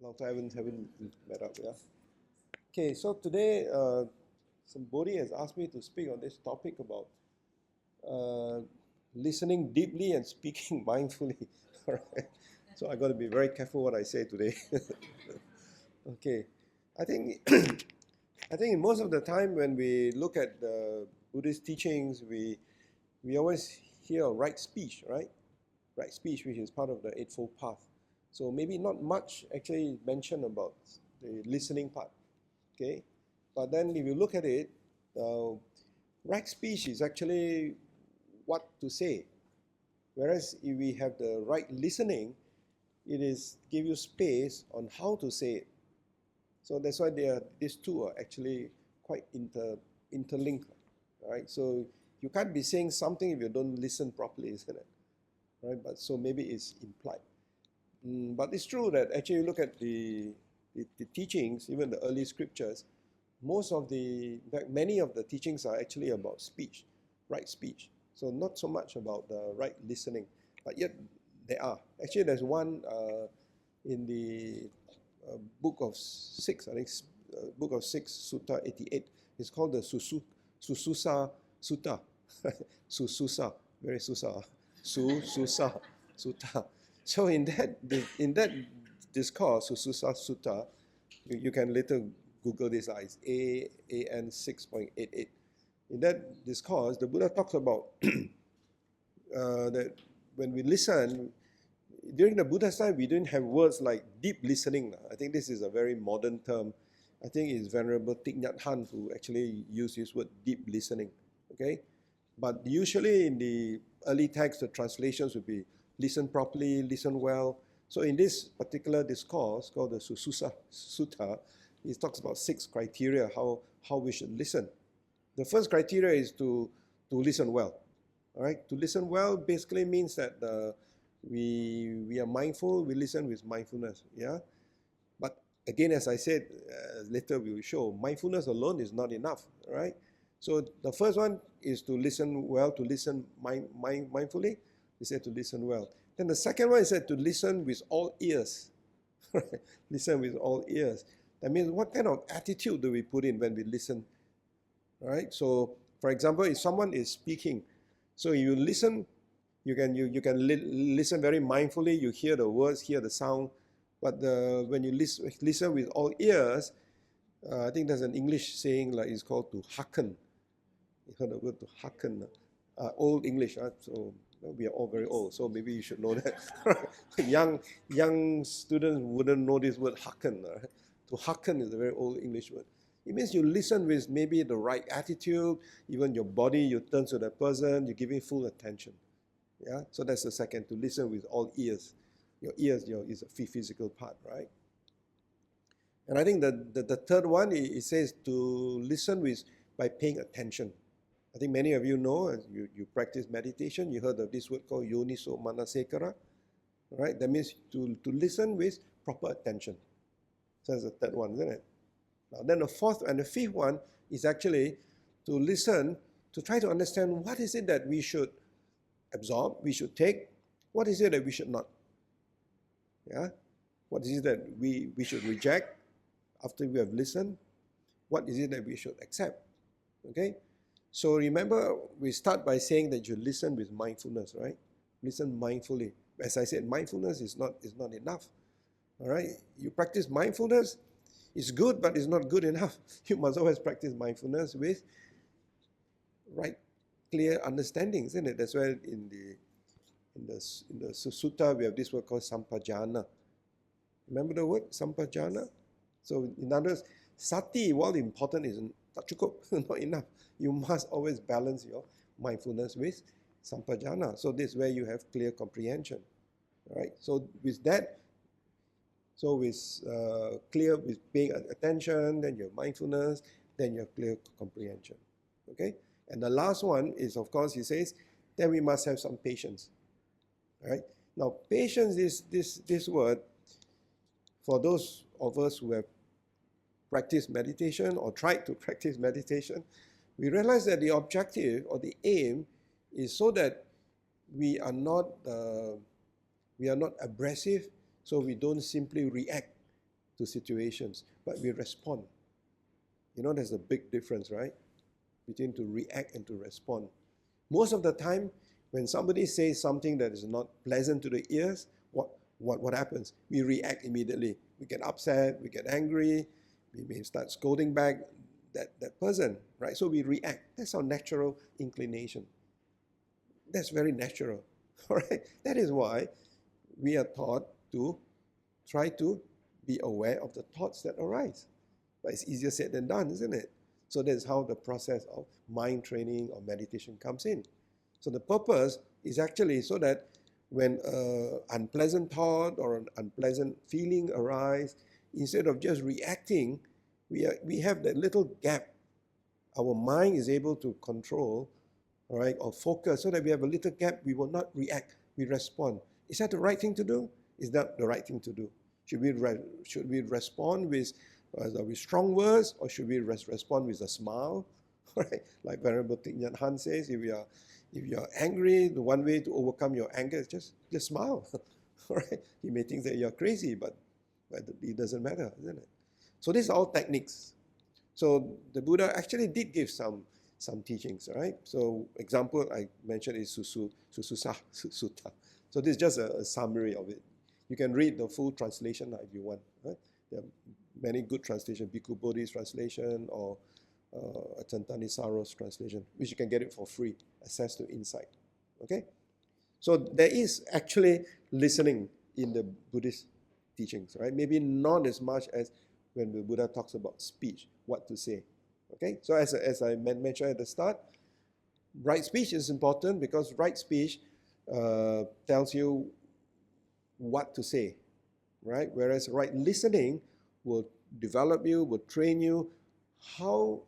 Long time haven't met up, yeah. Okay, so today somebody has asked me to speak on this topic about listening deeply and speaking mindfully. All right. So I got to be very careful what I say today. Okay, I think I think most of the time when we look at the Buddhist teachings, we always hear right speech, right? Right speech, which is part of the Eightfold Path. So maybe not much actually mentioned about the listening part, okay? But then if you look at it, right speech is actually what to say. Whereas if we have the right listening, it is give you space on how to say it. So that's why these two are actually quite interlinked, right? So you can't be saying something if you don't listen properly, isn't it? Right? But so maybe it's implied. But it's true that actually you look at the teachings, even the early scriptures, in fact, many of the teachings are actually about speech, right speech. So not so much about the right listening, but yet there are. Actually, there's one in the Book of Six, I think, Book of Six, Sutta 88. It's called the Sususa Sutta. Sususa, very Susa. Sususa Sutta. So in that discourse, Sususa Sutta, you can later Google this. It's AAN 6.88. In that discourse, the Buddha talks about that when we listen, during the Buddha's time, we didn't have words like deep listening. I think this is a very modern term. I think it's Venerable Thich Nhat Hanh who actually used this word deep listening. Okay, but usually in the early text, the translations would be listen properly, listen well. So in this particular discourse called the Sususa Sutta, it talks about 6 criteria how we should listen. The first criteria is to listen well. All right, to listen well basically means that we are mindful, we listen with mindfulness. Yeah, but again, as I said, later we will show, mindfulness alone is not enough. All right, so the first one is to listen well, to listen mindfully. He said to listen well. Then the second one is said to listen with all ears. Listen with all ears. That means what kind of attitude do we put in when we listen? All right. So, for example, if someone is speaking, so you listen, you can listen very mindfully. You hear the words, hear the sound. But when you listen with all ears, I think there's an English saying like it's called to hearken. You heard the word to hearken. Old English, so we are all very old, so maybe you should know that. young students wouldn't know this word hearken. To hearken is a very old English word. It means you listen with maybe the right attitude, even your body, you turn to that person, you're giving full attention. Yeah, so that's the second, to listen with all ears. Your ears is a physical part, right? And I think the third one, it says to listen by paying attention. I think many of you know, as you practice meditation, you heard of this word called yoniso manasikara, right? That means to listen with proper attention. So that's the third one, isn't it? Now, then the fourth and the fifth one is actually to listen, to try to understand what is it that we should absorb, we should take, what is it that we should not. Yeah? What is it that we should reject after we have listened? What is it that we should accept? Okay? So remember, we start by saying that you listen with mindfulness, right? Listen mindfully. As I said, mindfulness is not enough. All right? You practice mindfulness, it's good, but it's not good enough. You must always practice mindfulness with right, clear understanding, isn't it? That's why in the sutta we have this word called sampajana. Remember the word sampajana? So in other words, sati, while important, is tak cukup, not enough. You must always balance your mindfulness with sampajana. So this is where you have clear comprehension. All right. So with that, with paying attention, then you have mindfulness, then you have clear comprehension. Okay. And the last one is, of course, he says, then we must have some patience. All right. Now, patience is this word. For those of us who have practiced meditation or tried to practice meditation, we realize that the objective or the aim is so that we are not abrasive, so we don't simply react. to situations, but we respond. You know, there's a big difference, right? Between to react and to respond. Most of the time, when somebody says something that is not pleasant to the ears, what happens? We react immediately. We get upset, we get angry, we may start scolding back that person, right? So we react. That's our natural inclination. That's very natural, all right? That is why we are taught to try to be aware of the thoughts that arise. But it's easier said than done, isn't it? So that's how the process of mind training or meditation comes in. So the purpose is actually so that when an unpleasant thought or an unpleasant feeling arise, instead of just reacting, we have that little gap. Our mind is able to control, all right, or focus, so that we have a little gap. We will not react, we respond. Is that the right thing to do? Is that the right thing to do? Should we respond with strong words, or should we respond with a smile? Right? Like Venerable Thich Nhat Hanh says, if you're angry, the one way to overcome your anger is just smile. Right? You may think that you're crazy, but it doesn't matter, isn't it? So these are all techniques. So the Buddha actually did give some teachings, right? So example I mentioned is Sususa Sutta. So this is just a summary of it. You can read the full translation if you want. Right? There are many good translations, Bhikkhu Bodhi's translation or Chantani Saro's translation, which you can get it for free, access to insight. Okay? So there is actually listening in the Buddhist teachings, right? Maybe not as much as when the Buddha talks about speech, what to say. Okay? So as I mentioned at the start, right speech is important because right speech tells you what to say, right? Whereas right listening will develop you, will train you how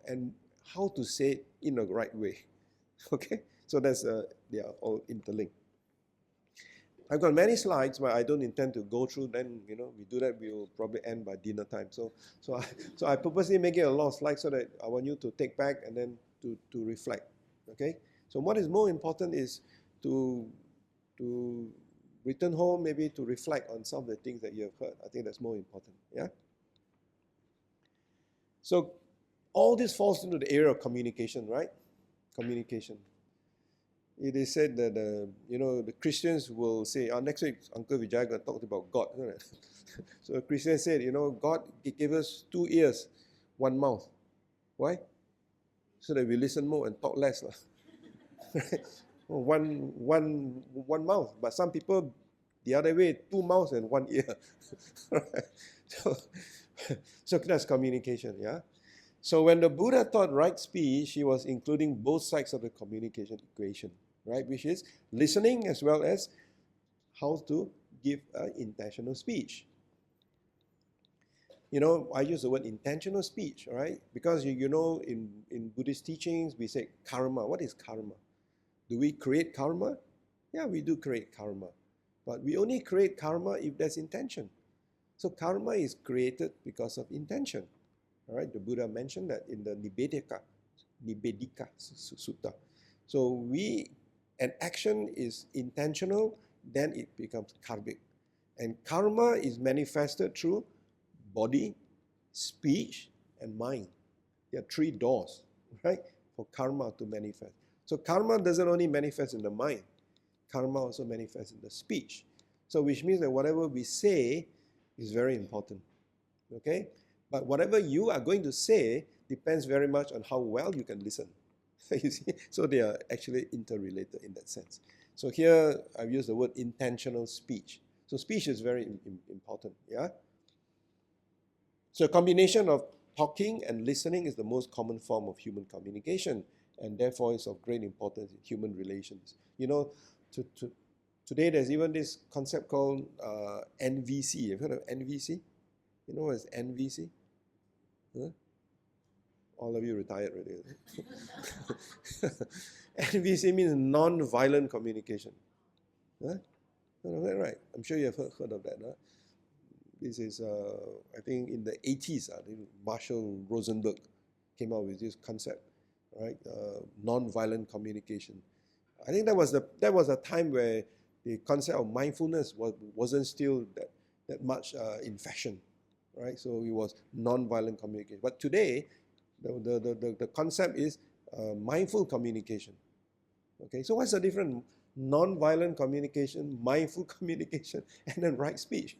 to say it in the right way. Okay? So they are all interlinked. I've got many slides, but I don't intend to go through them. You know, we do that, we will probably end by dinner time. So I purposely make it a lot of slides so that I want you to take back and then to reflect. Okay? So what is more important is to return home, maybe to reflect on some of the things that you have heard. I think that's more important. Yeah? So all this falls into the area of communication, right? Communication. It is said that the Christians will say, next week Uncle Vijay going to talk about God, isn't it? So a Christian said, God gave us 2 ears, 1 mouth. Why? So that we listen more and talk less. Right? One mouth. But some people the other way, 2 mouths and 1 ear. Right? So that's communication, yeah? So when the Buddha taught right speech, he was including both sides of the communication equation, right? Which is listening as well as how to give intentional speech. I use the word intentional speech, right? Because in Buddhist teachings, we say karma. What is karma? Do we create karma? Yeah, we do create karma. But we only create karma if there's intention. So karma is created because of intention. All right, the Buddha mentioned that in the Nibbedika Sutta. So an action is intentional, then it becomes karmic. And karma is manifested through body, speech, and mind. There are 3 doors, right, for karma to manifest. So karma doesn't only manifest in the mind. Karma also manifests in the speech. So which means that whatever we say is very important. Okay? But whatever you are going to say depends very much on how well you can listen. You see? So they are actually interrelated in that sense. So here I've used the word intentional speech. So speech is very important. Yeah? So a combination of talking and listening is the most common form of human communication, and therefore is of great importance in human relations. Today there's even this concept called NVC. Have you heard of NVC? You know what is NVC? Huh? All of you retired already. NVC means non-violent communication. Huh? Right. I'm sure you have heard of that. Huh? This is, I think, in the 80s, Marshall Rosenberg came out with this concept, right? Non-violent communication. I think that was a time where the concept of mindfulness wasn't still that much in fashion, right? So it was non-violent communication. But today, the concept is mindful communication. Okay, so what's the difference? Non-violent communication, mindful communication, and then right speech.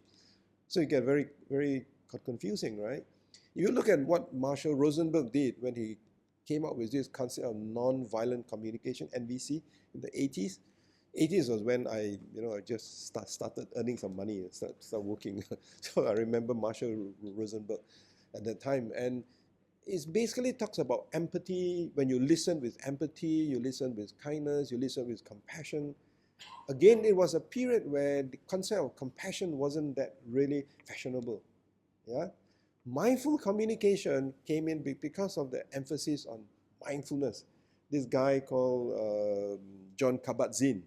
So you get very, very confusing, right? If you look at what Marshall Rosenberg did when he came up with this concept of non-violent communication, NVC, in the 80s. 80s was when I just started earning some money and start working. So I remember Marshall Rosenberg at that time. And it basically talks about empathy. When you listen with empathy, you listen with kindness, you listen with compassion. Again, it was a period where the concept of compassion wasn't that really fashionable. Yeah, mindful communication came in because of the emphasis on mindfulness. This guy called John Kabat-Zinn.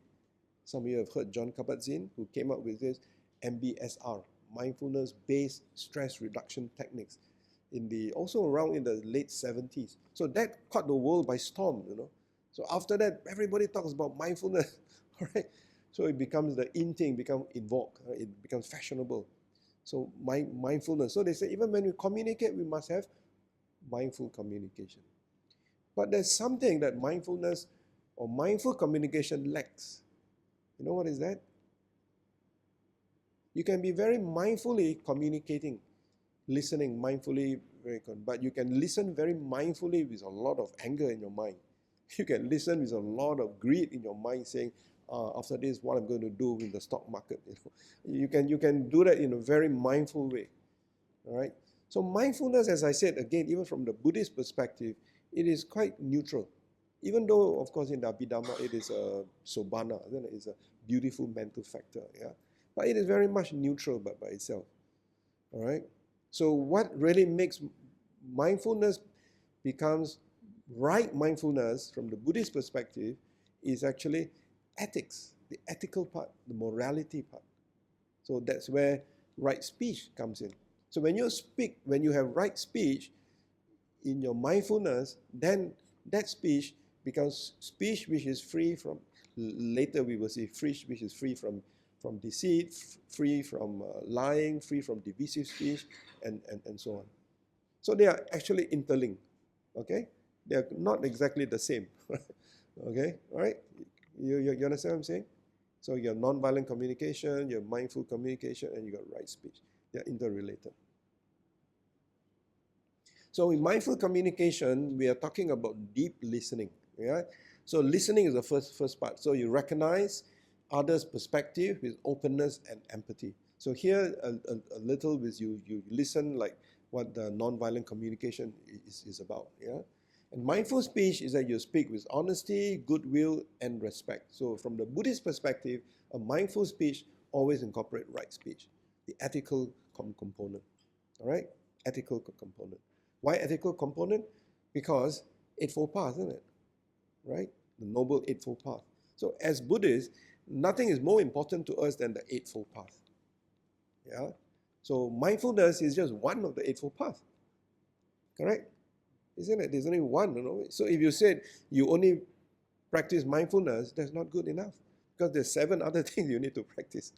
Some of you have heard John Kabat-Zinn, who came up with this MBSR, mindfulness-based stress reduction techniques, also around in the late 70s. So that caught the world by storm, So after that, everybody talks about mindfulness, all right? So it becomes the in thing, becomes in vogue, right? It becomes fashionable. So mindfulness. So they say even when we communicate, we must have mindful communication. But there's something that mindfulness or mindful communication lacks. You know what is that? You can be very mindfully communicating, listening mindfully, but you can listen very mindfully with a lot of anger in your mind. You can listen with a lot of greed in your mind, saying, after this, what I'm going to do in the stock market. You can do that in a very mindful way. All right. So mindfulness, as I said again, even from the Buddhist perspective, it is quite neutral. Even though, of course, in the Abhidhamma, it is a sobhana, it's a beautiful mental factor. Yeah. But it is very much neutral by itself. All right. So what really makes mindfulness becomes right mindfulness from the Buddhist perspective is actually ethics, the ethical part, the morality part. So that's where right speech comes in. So when you speak, when you have right speech in your mindfulness, then that speech becomes speech which is free from, later we will see speech which is free from deceit, free from lying, free from divisive speech, and so on. So they are actually interlinked, okay? They are not exactly the same, okay? All right? You understand what I'm saying? So you have non-violent communication, you have mindful communication, and you got right speech. They are interrelated. So in mindful communication, we are talking about deep listening. Yeah? So listening is the first part. So you recognize others' perspective with openness and empathy. So here a little with you listen like what the non-violent communication is about. Yeah? And mindful speech is that you speak with honesty, goodwill, and respect. So from the Buddhist perspective, a mindful speech always incorporates right speech, the ethical component. All right? Ethical component. Why ethical component? Because Eightfold Path, isn't it? Right? The Noble Eightfold Path. So as Buddhists, nothing is more important to us than the Eightfold Path. Yeah? So mindfulness is just one of the Eightfold Path. Correct? Isn't it? There's only one, So if you said you only practice mindfulness, that's not good enough. Because there's 7 other things you need to practice.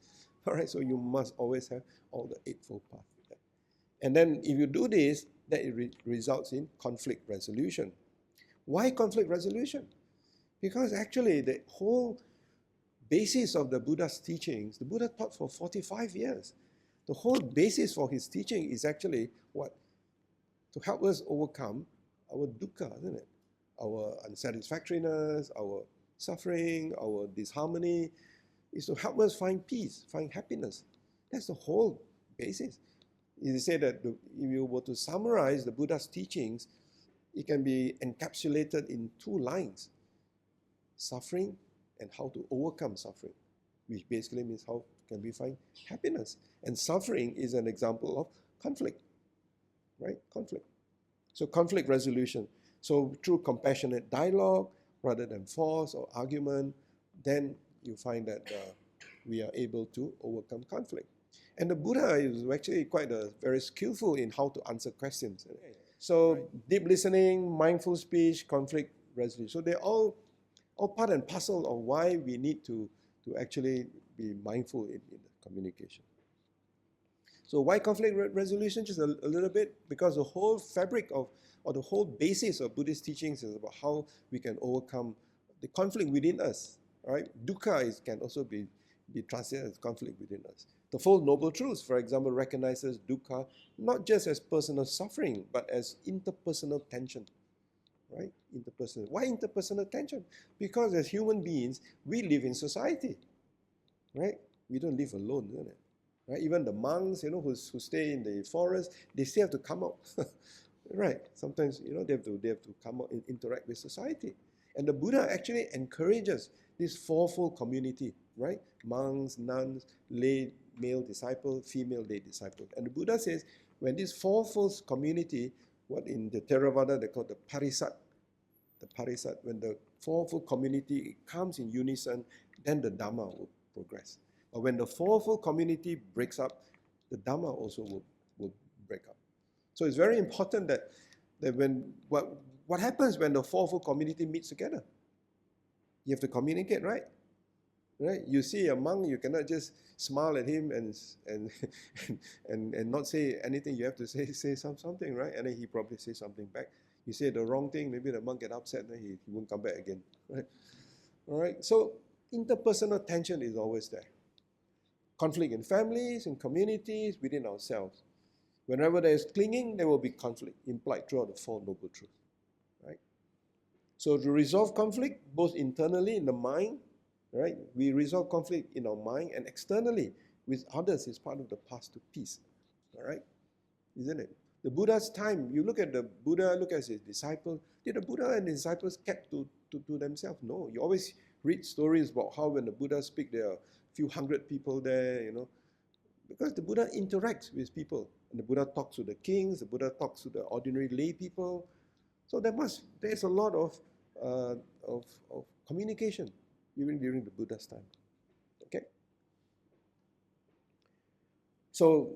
All right? So you must always have all the Eightfold Path. And then if you do this, that it results in conflict resolution. Why conflict resolution? Because actually the whole basis of the Buddha's teachings, the Buddha taught for 45 years. The whole basis for his teaching is actually what? To help us overcome our dukkha, isn't it? Our unsatisfactoriness, our suffering, our disharmony, is to help us find peace, find happiness. That's the whole basis. You say that if you were to summarize the Buddha's teachings, it can be encapsulated in 2 lines: suffering and how to overcome suffering, which basically means how can we find happiness. And suffering is an example of conflict, right? Conflict. So conflict resolution. So through compassionate dialogue, rather than force or argument, then you find that we are able to overcome conflict. And the Buddha is actually very skillful in how to answer questions. So deep listening, mindful speech, conflict resolution. So they're all part and parcel of why we need to actually be mindful in the communication. So why conflict resolution? Just a little bit, because the whole fabric of, or the whole basis of Buddhist teachings is about how we can overcome the conflict within us, right? Dukkha can also be translated as conflict within us. The Four Noble Truths, for example, recognizes dukkha not just as personal suffering, but as interpersonal tension, right? Interpersonal. Why interpersonal tension? Because as human beings, we live in society, right? We don't live alone, isn't it? Right? Even the monks, who stay in the forest, they still have to come out, right? Sometimes, they have to come out and interact with society. And the Buddha actually encourages this fourfold community, right? Monks, nuns, lay male disciple, female lay disciple. And the Buddha says, when this fourfold community, what in the Theravada they call the parisat, when the fourfold community comes in unison, then the Dhamma will progress. But when the fourfold community breaks up, the Dhamma also will break up. So it's very important that when what happens when the fourfold community meets together? You have to communicate, right? Right? You see a monk, you cannot just smile at him and not say anything. You have to say something, right? And then he probably says something back. You say the wrong thing, maybe the monk get upset, then he won't come back again, right? All right. So interpersonal tension is always there. Conflict in families, in communities, within ourselves. Whenever there is clinging, there will be conflict implied throughout the Four Noble Truths, right? So to resolve conflict, both internally in the mind, right? We resolve conflict in our mind, and externally with others is part of the path to peace, all right? Isn't it? The Buddha's time, you look at the Buddha, look at his disciples. Did the Buddha and his disciples kept to themselves? No. You always read stories about how when the Buddha speaks, there are a few hundred people there, because the Buddha interacts with people. And the Buddha talks to the kings, the Buddha talks to the ordinary lay people. So there's a lot of communication even during the Buddha's time. Okay? So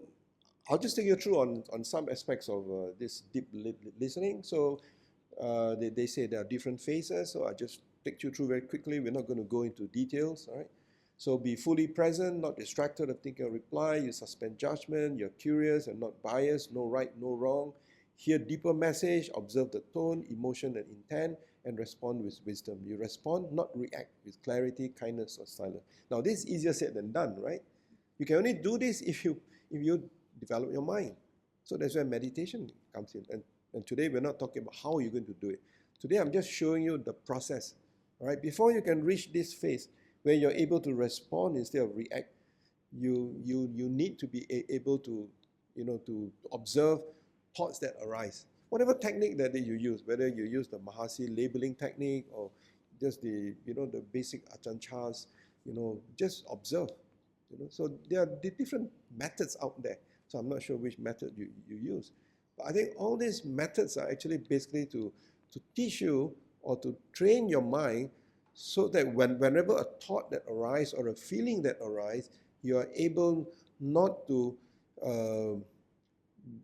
I'll just take you through on some aspects of this deep listening. So they say there are different phases, so I just take you through very quickly. We're not going to go into details, all right? So be fully present, not distracted of thinking or reply. You suspend judgment. You're curious and not biased. No right, no wrong. Hear deeper message. Observe the tone, emotion, and intent, and respond with wisdom. You respond, not react, with clarity, kindness, or silence. Now, this is easier said than done, right? You can only do this if you develop your mind. So that's where meditation comes in. And today we're not talking about how you're going to do it. Today I'm just showing you the process. All right, before you can reach this phase where you're able to respond instead of react, you need to be able to to observe thoughts that arise. Whatever technique that you use, whether you use the Mahasi labeling technique or just the the basic Ajahn Chah's, just observe. So there are different methods out there. So I'm not sure which method you use. But I think all these methods are actually basically to teach you or to train your mind so that whenever a thought that arises or a feeling that arises, you are able not to,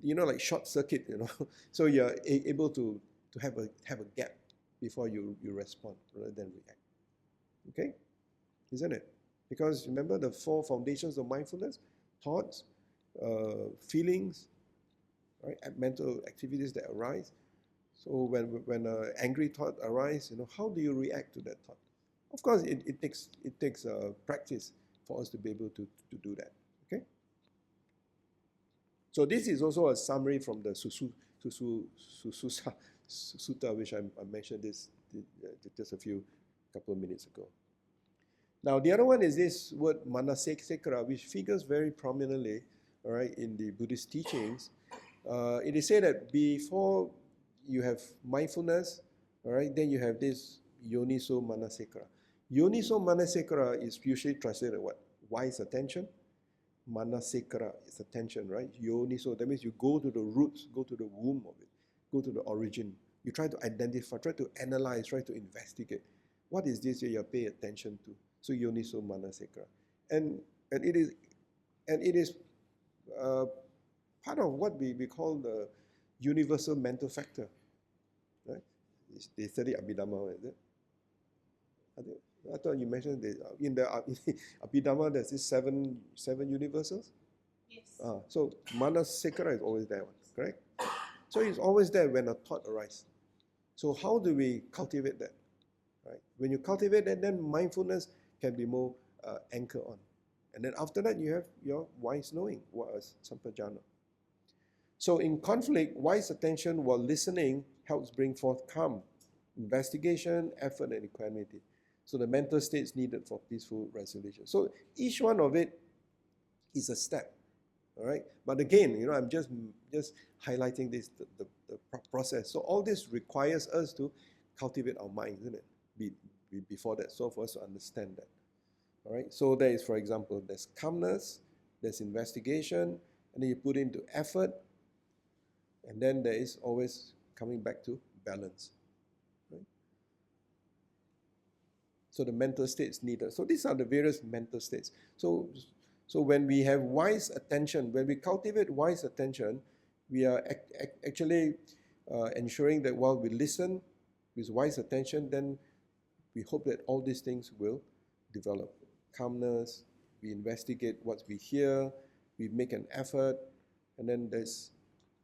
like short circuit, So you're able to have a gap before you respond rather than react. Okay? Isn't it? Because remember the four foundations of mindfulness: thoughts, feelings, right? Mental activities that arise. So when an angry thought arises, how do you react to that thought? Of course, it takes practice for us to be able to do that. Okay. So this is also a summary from the Sutta, which I mentioned this just a couple of minutes ago. Now, the other one is this word manasekara, which figures very prominently, all right, in the Buddhist teachings. It is said that before you have mindfulness, all right, then you have this yoniso manasekara. Yoniso manasekara is usually translated what? Wise attention. Manasekara is attention, right? Yoniso, that means you go to the roots, go to the womb of it, go to the origin. You try to identify, try to analyze, try to investigate. What is this you pay attention to? So yoniso manasekara, and it is part of what we call the universal mental factor, right? They study Abhidhamma, is it? I thought you mentioned in the Abhidhamma there's this seven universals. Yes. So Manasekara is always there, correct? So it's always there when a thought arises. So how do we cultivate that? Right? When you cultivate that, then mindfulness can be more anchored on. And then after that, you have your wise knowing, sampajana. So in conflict, wise attention while listening helps bring forth calm, investigation, effort, and equanimity. So the mental states needed for peaceful resolution. So each one of it is a step. All right, but again, I'm just highlighting this the process. So all this requires us to cultivate our mind, isn't it? Before that, so for us to understand that. All right. So there is, for example, there's calmness, there's investigation, and then you put into effort, and then there is always coming back to balance. Right? So the mental states needed. So these are the various mental states. So when we have wise attention, when we cultivate wise attention, we are actually ensuring that while we listen with wise attention, then we hope that all these things will develop. Calmness, we investigate what we hear, we make an effort, and then there's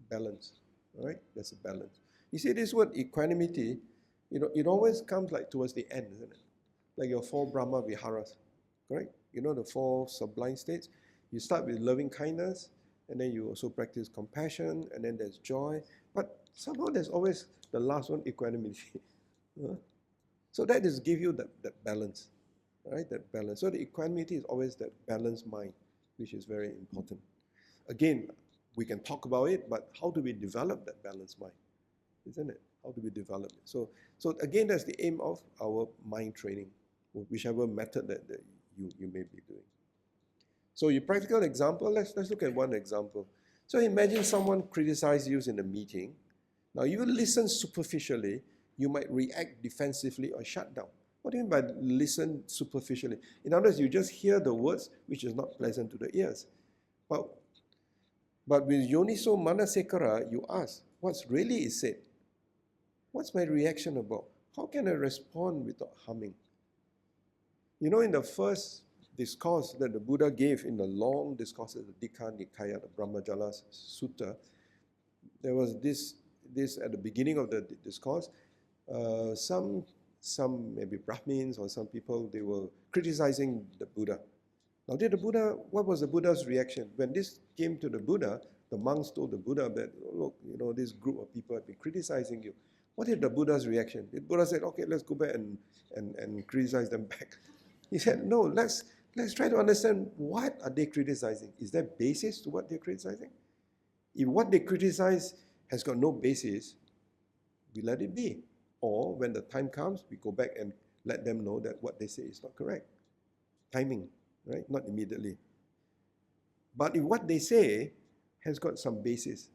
balance. All right? There's a balance. You see, this word equanimity, it always comes like towards the end, isn't it? Like your 4 Brahma Viharas, correct? The 4 sublime states. You start with loving kindness, and then you also practice compassion, and then there's joy. But somehow there's always the last one, equanimity. So that is give you that balance, right? That balance. So the equanimity is always that balanced mind, which is very important. Again, we can talk about it, but how do we develop that balanced mind? Isn't it? How do we develop it? So again, that's the aim of our mind training, whichever method that you may be doing. So your practical example, let's look at one example. So imagine someone criticizes you in a meeting. Now you listen superficially, you might react defensively or shut down. What do you mean by listen superficially? In other words, you just hear the words which is not pleasant to the ears. But with Yoniso Manasekara, you ask, what's really is said? What's my reaction about? How can I respond without harming? In the first discourse that the Buddha gave in the long discourses, the Dikha Nikaya, the Brahmajala Sutta, there was this at the beginning of the discourse, some maybe Brahmins or some people, they were criticizing the Buddha. Now what was the Buddha's reaction? When this came to the Buddha, the monks told the Buddha that, look, this group of people have been criticizing you. What is the Buddha's reaction? The Buddha said, okay, let's go back and criticize them back. He said, no, let's try to understand what are they criticizing. Is there basis to what they're criticizing? If what they criticize has got no basis, we let it be. Or when the time comes, we go back and let them know that what they say is not correct. Timing, right? Not immediately. But if what they say has got some basis,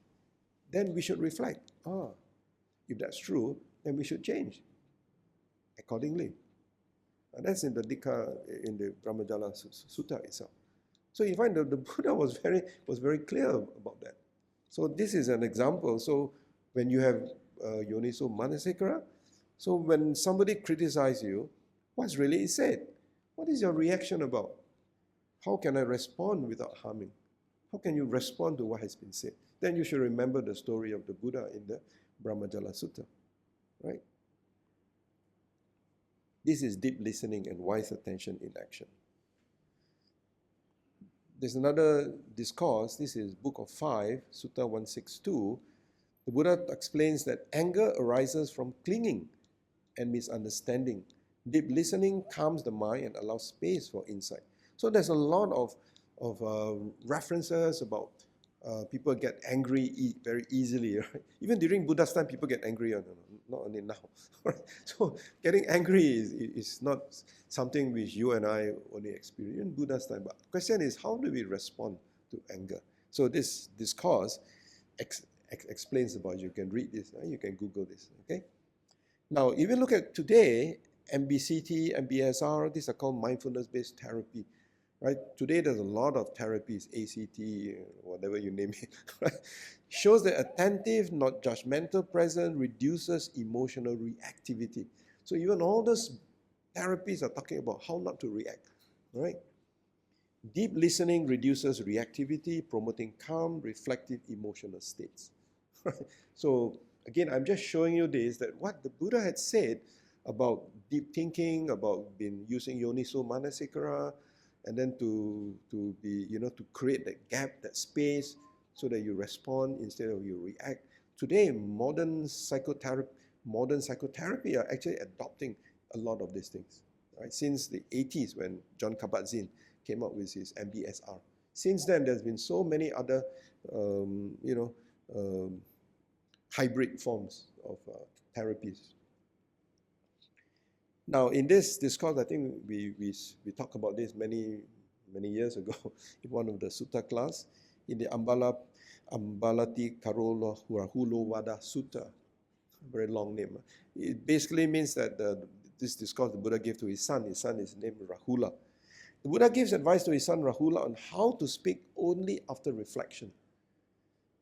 then we should reflect. If that's true, then we should change accordingly. And that's in the Dikha, in the Brahmajala Sutta itself. So you find that the Buddha was very clear about that. So this is an example. So when you have Yoniso Manasekara, so when somebody criticizes you, what's really said? What is your reaction about? How can I respond without harming? How can you respond to what has been said? Then you should remember the story of the Buddha in the Brahmajala Sutta, right? This is deep listening and wise attention in action. There's another discourse. This is Book of 5, Sutta 162. The Buddha explains that anger arises from clinging and misunderstanding. Deep listening calms the mind and allows space for insight. So there's a lot of references about people get angry very easily. Right? Even during Buddha's time, people get angry, not only now. So getting angry is not something which you and I only experience in Buddha's time. But the question is, how do we respond to anger? So this discourse explains about it. You can read this, you can Google this, okay? Now, if you look at today, MBCT, MBSR, these are called mindfulness-based therapy. Right? Today there's a lot of therapies, ACT, whatever you name it, right? Shows that attentive, not judgmental presence reduces emotional reactivity. So even all those therapies are talking about how not to react, right? Deep listening reduces reactivity, promoting calm, reflective emotional states. So again, I'm just showing you this, that what the Buddha had said about deep thinking, about being using yoniso manasikara, and then to be, to create that gap, that space, so that you respond instead of you react. Today, modern psychotherapy are actually adopting a lot of these things. Right? Since the 80s, when John Kabat-Zinn came up with his MBSR. Since then, there's been so many other, hybrid forms of therapies. Now, in this discourse, I think we talked about this many years ago in one of the sutta class, in the Ambalati Karola Hurahulo Vada Sutta, very long name. It basically means that this discourse the Buddha gave to his son is named Rahula. The Buddha gives advice to his son Rahula on how to speak only after reflection.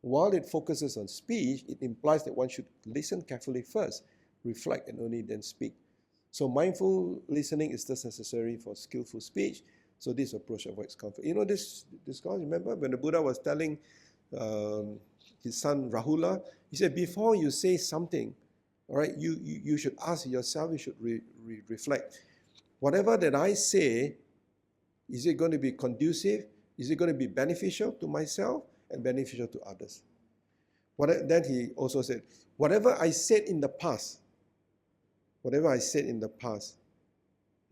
While it focuses on speech, it implies that one should listen carefully first, reflect, and only then speak. So mindful listening is thus necessary for skillful speech. So this approach avoids conflict. You know this discourse, remember when the Buddha was telling his son Rahula, he said, before you say something, all right, you should ask yourself, you should reflect. Whatever that I say, is it going to be conducive? Is it going to be beneficial to myself and beneficial to others? Then he also said, whatever I said in the past, all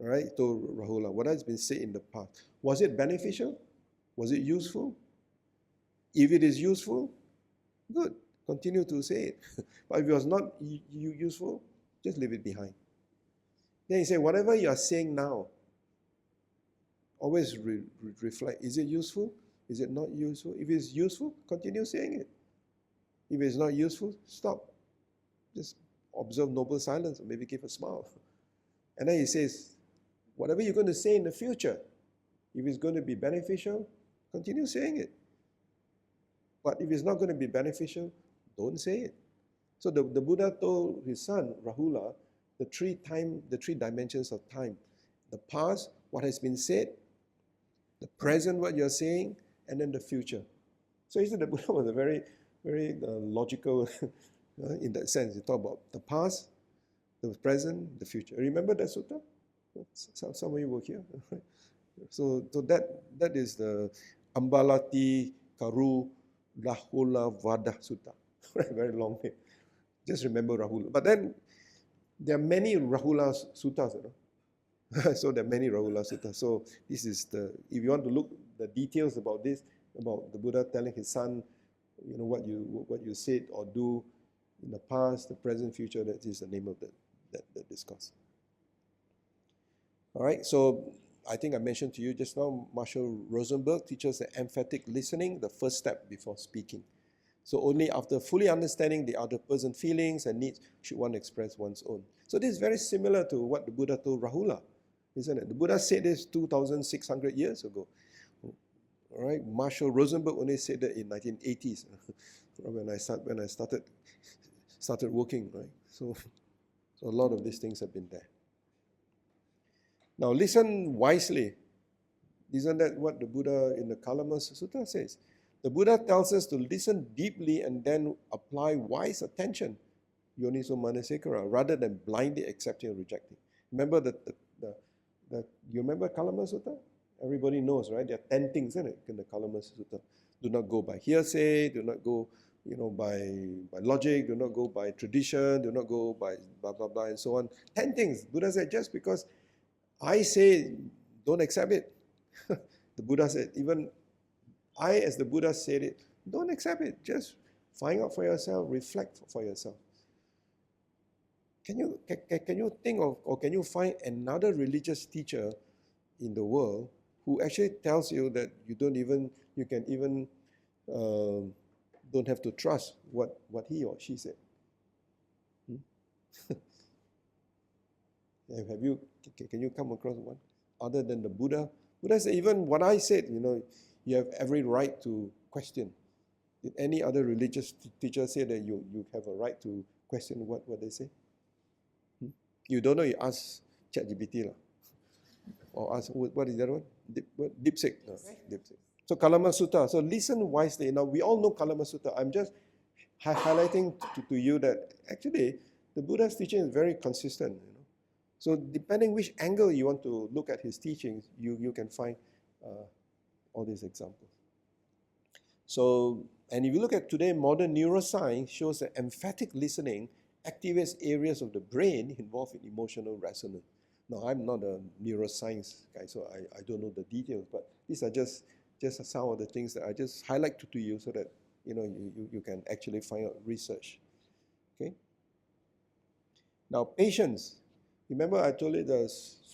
right, to Rahula, what has been said in the past, was it beneficial? Was it useful? If it is useful, good, continue to say it. But if it was not useful, just leave it behind. Then he said, whatever you are saying now, always reflect. Is it useful? Is it not useful? If it's useful, continue saying it. If it's not useful, stop. Just observe noble silence, or maybe give a smile. And then he says, whatever you're going to say in the future, if it's going to be beneficial, continue saying it. But if it's not going to be beneficial, don't say it. So the Buddha told his son, Rahula, the three dimensions of time. The past, what has been said, the present, what you're saying, and then the future. So he said the Buddha was a very, very logical in that sense. He talked about the past, the present, the future. Remember that sutta? Some of you were here. So that is the Ambalati Karu Rahula Vada Sutta. Very long name. Just remember Rahula. But then there are many Rahula Suttas, you know. So there are many Rahula Suttas. So this is if you want to look the details about this, about the Buddha telling his son, what you said or do in the past, the present, future, that is the name of that discourse. All right, so I think I mentioned to you just now, Marshall Rosenberg teaches that emphatic listening, the first step before speaking. So only after fully understanding the other person's feelings and needs should one express one's own. So this is very similar to what the Buddha told Rahula, isn't it? The Buddha said this 2,600 years ago. All right, Marshall Rosenberg only said that in 1980s when I started working, right? So a lot of these things have been there. Now listen wisely. Isn't that what the Buddha in the Kalama Sutta says? The Buddha tells us to listen deeply and then apply wise attention, yoniso manasikara, rather than blindly accepting or rejecting. Remember you remember Kalama Sutta? Everybody knows, right? There are 10 things in it in the Kalama Sutta. Do not go by hearsay, do not go by logic, do not go by tradition, do not go by blah, blah, blah, and so on. 10 things. Buddha said, just because I say, don't accept it. The Buddha said, even I, as the Buddha said it, don't accept it. Just find out for yourself, reflect for yourself. Can you think of, or can you find another religious teacher in the world who actually tells you that you can even don't have to trust what he or she said? Can you come across one other than the Buddha? Buddha said, even what I said, you have every right to question. Did any other religious teacher say that you have a right to question what they say? You don't know, you ask ChatGPT or ask, what is that one? Dipsik. No, Dipsik. So Kalama Sutta. So listen wisely. Now we all know Kalama Sutta. I'm just highlighting to you that actually the Buddha's teaching is very consistent. So depending which angle you want to look at his teachings, you can find all these examples. So, and if you look at today, modern neuroscience shows that emphatic listening activates areas of the brain involved in emotional resonance. Now, I'm not a neuroscience guy, so I don't know the details, but these are just some of the things that I just highlight to you so that you can actually find out research. Okay. Now, patience. Remember, I told you the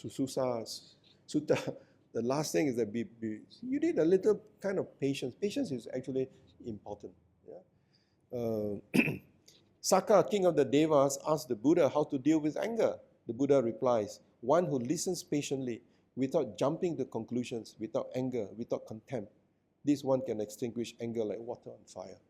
Sutta. The last thing is that you need a little kind of patience. Patience is actually important. Yeah? Sakka, king of the Devas, asked the Buddha how to deal with anger. The Buddha replies, one who listens patiently without jumping to conclusions, without anger, without contempt. This one can extinguish anger like water on fire.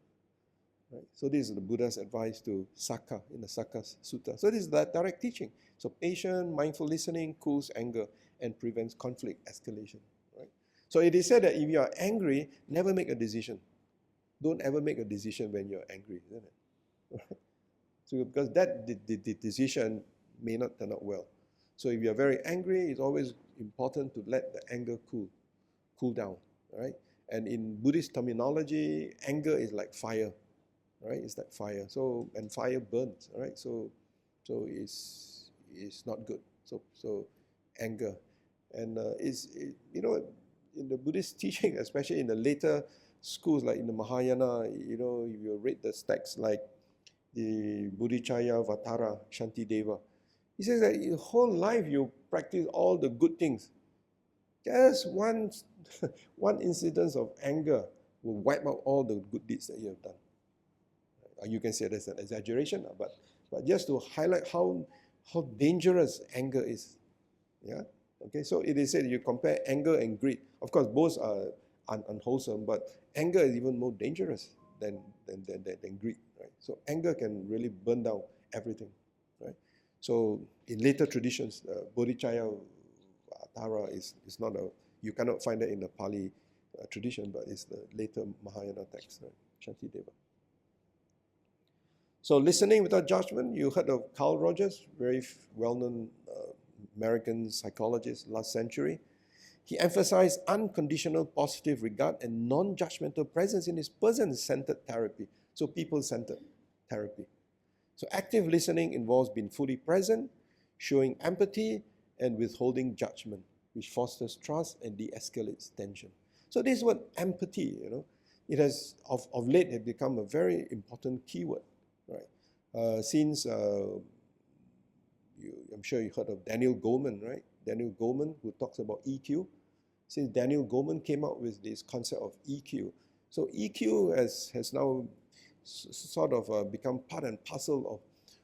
Right? So this is the Buddha's advice to Sakka in the Sakka Sutta. So this is that direct teaching. So patient, mindful listening cools anger and prevents conflict escalation. Right? So it is said that if you are angry, never make a decision. Don't ever make a decision when you're angry, isn't it? Right? So because that the decision may not turn out well. So if you're very angry, it's always important to let the anger cool down. Right? And in Buddhist terminology, anger is like fire. Right? It's like fire. So and fire burns. Right? So it's not good. So anger, and in the Buddhist teaching, especially in the later schools like in the Mahayana, if you read the texts like the Bodhicaya Vatara Shantideva, he says that your whole life you practice all the good things. Just one incidence of anger will wipe out all the good deeds that you have done. You can say that's an exaggeration, but just to highlight how dangerous anger is. Yeah. Okay. So it is said you compare anger and greed. Of course, both are unwholesome, but anger is even more dangerous than greed. Right. So anger can really burn down everything. Right. So in later traditions, Bodhicaya Tara is not you cannot find that in the Pali tradition, but it's the later Mahayana text, right? Shantideva. So listening without judgment, you heard of Carl Rogers, very well-known American psychologist last century. He emphasized unconditional positive regard and non-judgmental presence in his person-centered therapy, so people-centered therapy. So active listening involves being fully present, showing empathy, and withholding judgment, which fosters trust and de-escalates tension. So this is what empathy, it has of late have become a very important keyword. Right. Since I'm sure you heard of Daniel Goleman, right? Daniel Goleman, who talks about EQ. Since Daniel Goleman came up with this concept of EQ, so EQ has now sort of become part and parcel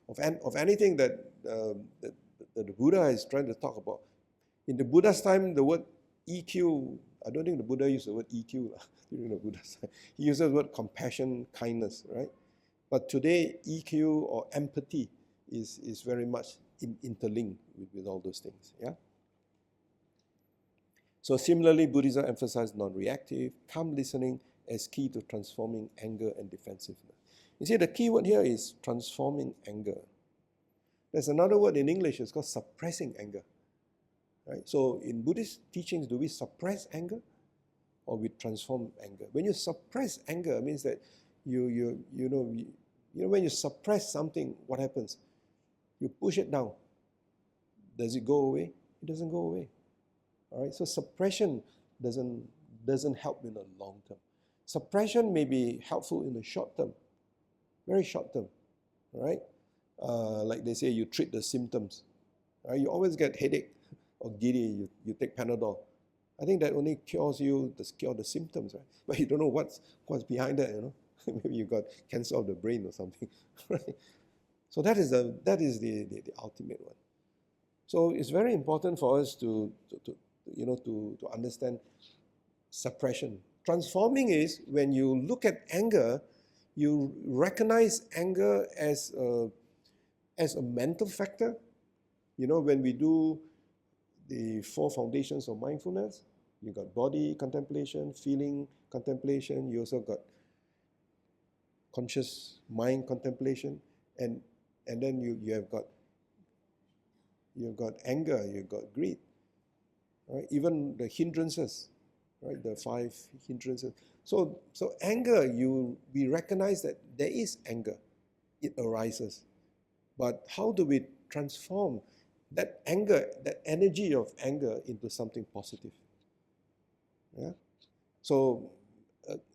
of anything that the Buddha is trying to talk about. In the Buddha's time, the word EQ, I don't think the Buddha used the word EQ during the Buddha's time. He uses the word compassion, kindness, right? But today, EQ or empathy is very much interlinked with all those things. Yeah. So similarly, Buddhism emphasizes non-reactive, calm listening as key to transforming anger and defensiveness. You see, the key word here is transforming anger. There's another word in English, it's called suppressing anger. Right? So in Buddhist teachings, do we suppress anger or we transform anger? When you suppress anger, it means that when you suppress something, what happens? You push it down. Does it go away? It doesn't go away. All right. So suppression doesn't help in the long term. Suppression may be helpful in the short term, very short term. All right. Like they say, you treat the symptoms. Right? You always get headache or giddy. You take Panadol. I think that only cures the symptoms, right? But you don't know what's behind that. Maybe you got cancer of the brain or something, right? So that is the ultimate one. So it's very important for us to understand suppression. Transforming is when you look at anger, you recognize anger as a mental factor. When we do the 4 foundations of mindfulness, You got body contemplation, feeling contemplation. You also got conscious mind contemplation, and then you've got anger, you've got greed, right? Even the hindrances, right? The 5 hindrances. So anger, we recognize that there is anger, it arises, but how do we transform that anger, that energy of anger, into something positive? Yeah. So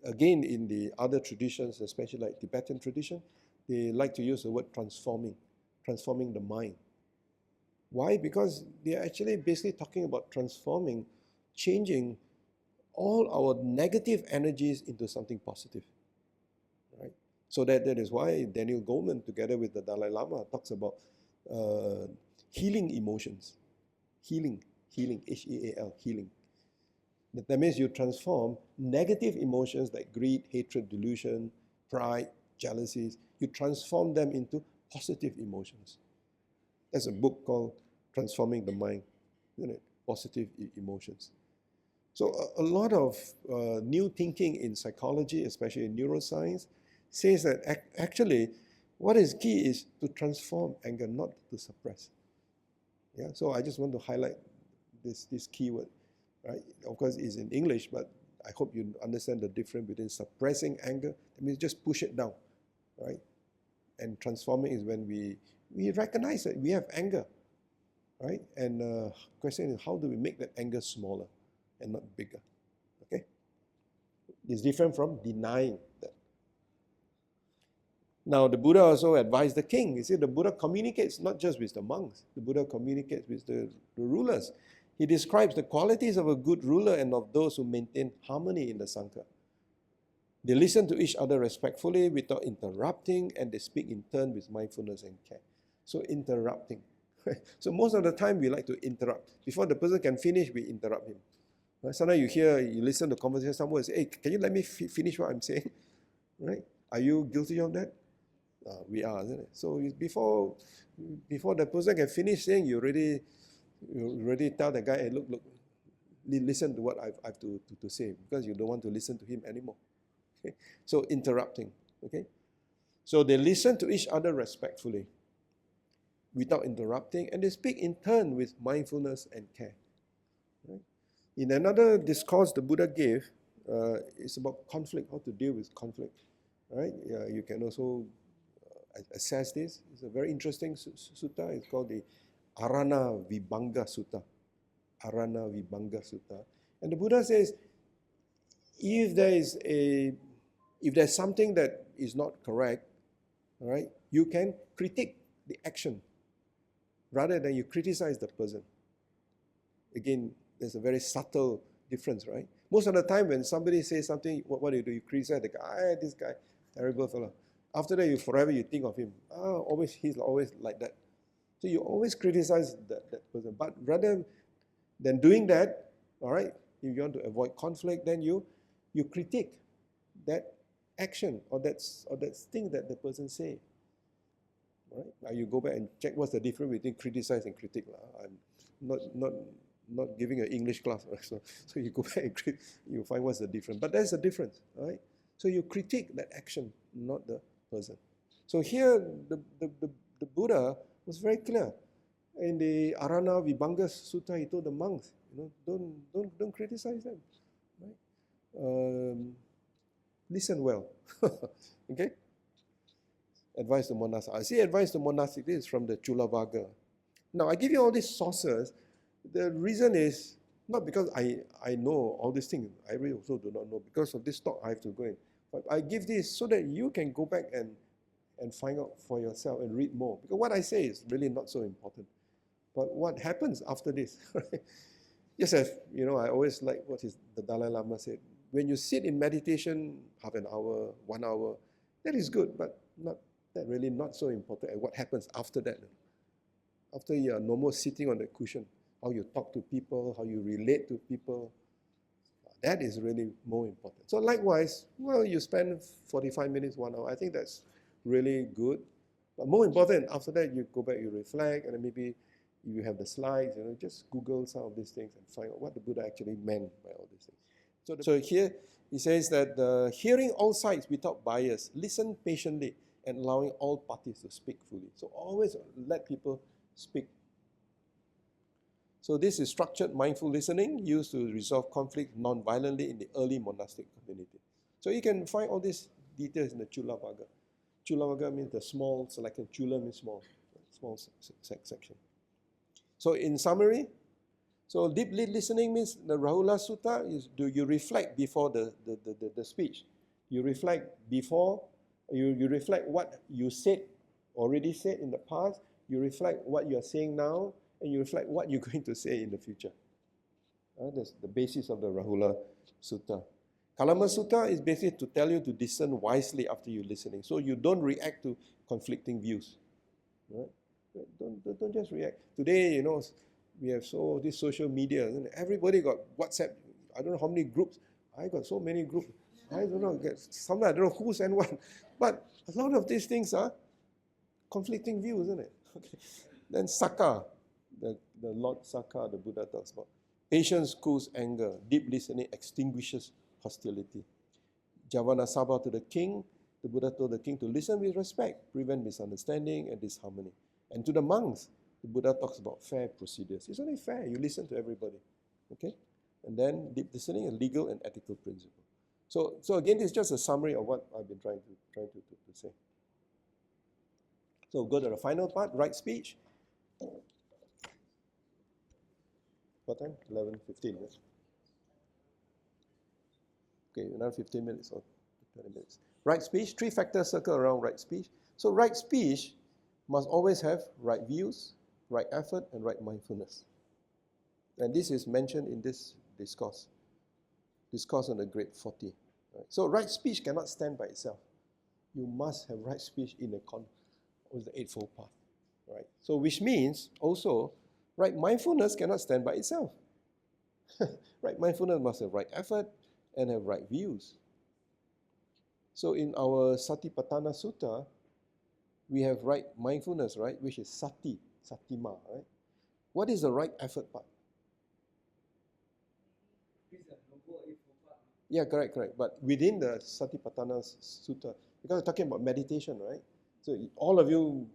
again, in the other traditions, especially like Tibetan tradition, they like to use the word transforming the mind. Why? Because they are actually basically talking about transforming, changing all our negative energies into something positive, right? So that is why Daniel Goleman, together with the Dalai Lama, talks about healing emotions, healing, H-E-A-L, healing. That means you transform negative emotions like greed, hatred, delusion, pride, jealousies. You transform them into positive emotions. There's a book called Transforming the Mind, isn't it? Positive emotions. So a lot of new thinking in psychology, especially in neuroscience, says that actually what is key is to transform anger, not to suppress. Yeah. So I just want to highlight this keyword. Right? Of course, it's in English, but I hope you understand the difference between suppressing anger. That means just push it down, right? And transforming is when we recognize that we have anger, right? And the question is, how do we make that anger smaller and not bigger? Okay? It's different from denying that. Now, the Buddha also advised the king. You see, the Buddha communicates not just with the monks. The Buddha communicates with the rulers. He describes the qualities of a good ruler and of those who maintain harmony in the Sangha. They listen to each other respectfully without interrupting, and they speak in turn with mindfulness and care. So interrupting. So most of the time we like to interrupt. Before the person can finish, we interrupt him. Sometimes you listen to conversation, someone say, hey, can you let me finish what I'm saying? Right? Are you guilty of that? We are, isn't it? So before the person can finish saying, you already tell the guy, hey, look, listen to what I have to say, because you don't want to listen to him anymore. Okay? So interrupting. Okay? So they listen to each other respectfully without interrupting, and they speak in turn with mindfulness and care. Right? In another discourse the Buddha gave, it's about conflict, how to deal with conflict. Right? You can also assess this. It's a very interesting sutta. It's called the Arana Vibhanga Sutta. Arana Vibhanga Sutta. And the Buddha says, if there's something that is not correct, all right, you can critique the action rather than you criticize the person. Again, there's a very subtle difference, right? Most of the time when somebody says something, what do? You criticize the guy, this guy, terrible fellow. After that, forever you think of him. He's always like that. So you always criticize that person. But rather than doing that, all right, if you want to avoid conflict, then you critique that action or that thing that the person say. All right? Now you go back and check what's the difference between criticize and critique. I'm not giving an English class, right? So you go back and you find what's the difference. But there's a difference, all right? So you critique that action, not the person. So here the Buddha was very clear. In the Arana Vibhanga Sutta, he told the monks, don't criticize them. Right? Listen well. Okay? Advice to monastic. I see advice to monastic. This is from the Chulavaga. Now, I give you all these sources. The reason is not because I know all these things. I really also do not know. Because of this talk, I have to go in. But I give this so that you can go back and find out for yourself and read more. Because what I say is really not so important. But what happens after this? Just as, I always like what the Dalai Lama said. When you sit in meditation, half an hour, 1 hour, that is good, but not so important. And what happens after that? After you are no more sitting on the cushion, how you talk to people, how you relate to people, that is really more important. So likewise, you spend 45 minutes, 1 hour. I think that's really good. But more important, after that, you go back, you reflect, and then maybe you have the slides, just Google some of these things and find out what the Buddha actually meant by all these things. So here he says that hearing all sides without bias, listen patiently, and allowing all parties to speak fully. So always let people speak. So this is structured mindful listening used to resolve conflict non-violently in the early monastic community. So you can find all these details in the Chula Vaga. Chula Vaga means the small selection. Chula means small section. So in summary, so deep listening means the Rahula Sutta is, do you reflect before the speech? You reflect before, you reflect what you already said in the past, you reflect what you are saying now, and you reflect what you're going to say in the future. That's the basis of the Rahula Sutta. Kalama Sutta is basically to tell you to discern wisely after you're listening. So you don't react to conflicting views. Right? Don't just react. Today, we have this social media. Everybody got WhatsApp. I don't know how many groups. I got so many groups. I don't know. Sometimes I don't know who sent what. But a lot of these things are conflicting views, isn't it? Okay. Then Sakka, the Lord Sakka, the Buddha talks about. Patience cools anger. Deep listening extinguishes hostility. Javana Sabha to the king. The Buddha told the king to listen with respect, prevent misunderstanding and disharmony. And to the monks, the Buddha talks about fair procedures. It's only fair. You listen to everybody. Okay? And then deep listening, a legal and ethical principle. So again, this is just a summary of what I've been trying to say. So go to the final part, right speech. What time? 11:15. Yes? Okay, another 15 minutes or 20 minutes. Right speech, 3 factors circle around right speech. So right speech must always have right views, right effort, and right mindfulness. And this is mentioned in this discourse on the Great 40. Right? So right speech cannot stand by itself. You must have right speech in with the Eightfold Path. Right? So which means also, right mindfulness cannot stand by itself. Right mindfulness must have right effort and have right views. So in our Satipatthana Sutta, we have right mindfulness, right, which is sati, satima, right? What is the right effort part? Yeah, correct. But within the Satipatthana Sutta, because we're talking about meditation, right? So all of you